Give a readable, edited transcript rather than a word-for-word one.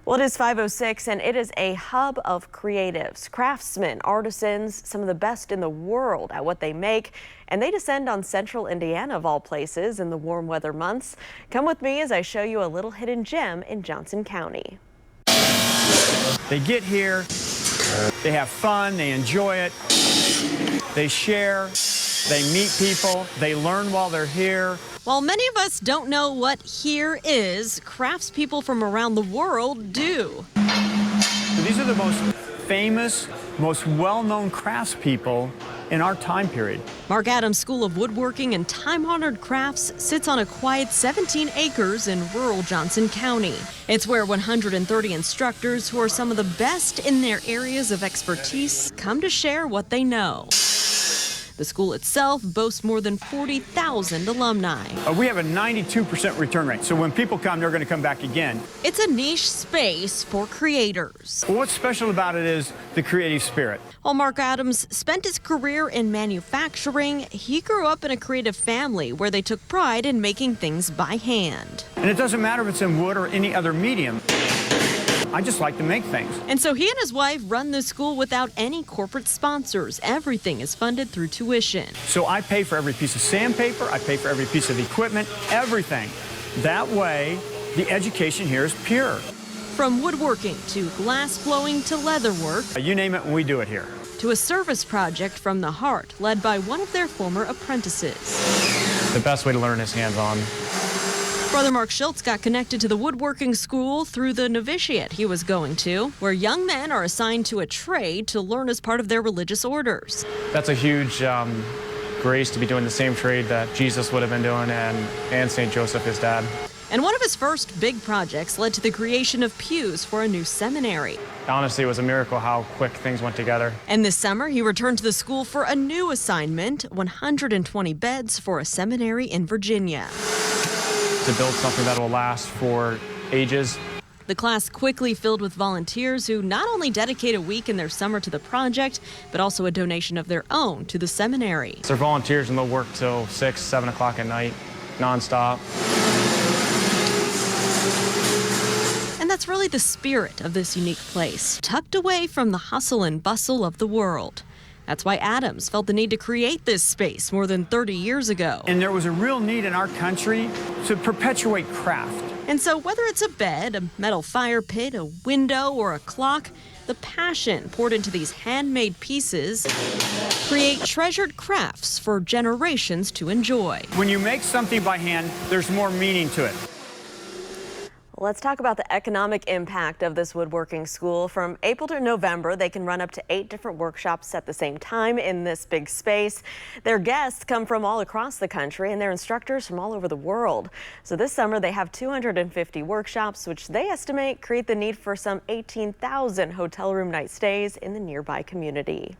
Well, it is 5:06 and it is a hub of creatives, craftsmen, artisans, some of the best in the world at what they make. And they descend on central Indiana of all places in the warm weather months. Come with me as I show you a little hidden gem in Johnson County. They get here, they have fun, they enjoy it, they share, they meet people, they learn while they're here. While many of us don't know what here is, craftspeople from around the world do. So these are the most famous, most well-known craftspeople in our time period. Mark Adams School of Woodworking and time-honored crafts sits on a quiet 17 acres in rural Johnson County. It's where 130 instructors who are some of the best in their areas of expertise come to share what they know. The school itself boasts more than 40,000 alumni. We have a 92% return rate, so when people come, they're going to come back again. It's a niche space for creators. Well, what's special about it is the creative spirit. While Mark Adams spent his career in manufacturing, he grew up in a creative family where they took pride in making things by hand. And it doesn't matter if it's in wood or any other medium. I just like to make things. And so he and his wife run the school without any corporate sponsors. Everything is funded through tuition. So I pay for every piece of sandpaper, I pay for every piece of equipment, everything. That way, the education here is pure. From woodworking to glass blowing to leatherwork. You name it, and we do it here. To a service project from the heart, led by one of their former apprentices. The best way to learn is hands-on. Brother Mark Schultz got connected to the woodworking school through the novitiate he was going to, where young men are assigned to a trade to learn as part of their religious orders. That's a huge grace to be doing the same trade that Jesus would have been doing and St. Joseph, his dad. And one of his first big projects led to the creation of pews for a new seminary. Honestly, it was a miracle how quick things went together. And this summer, he returned to the school for a new assignment, 120 beds for a seminary in Virginia. To build something that will last for ages. The class quickly filled with volunteers who not only dedicate a week in their summer to the project, but also a donation of their own to the seminary. They're volunteers and they'll work till 6, 7 o'clock at night, nonstop. And that's really the spirit of this unique place, tucked away from the hustle and bustle of the world. That's why Adams felt the need to create this space more than 30 years ago. And there was a real need in our country to perpetuate craft. And so whether it's a bed, a metal fire pit, a window, or a clock, the passion poured into these handmade pieces create treasured crafts for generations to enjoy. When you make something by hand, there's more meaning to it. Let's talk about the economic impact of this woodworking school. From April to November, they can run up to 8 different workshops at the same time in this big space. Their guests come from all across the country and their instructors from all over the world. So this summer, they have 250 workshops, which they estimate create the need for some 18,000 hotel room night stays in the nearby community.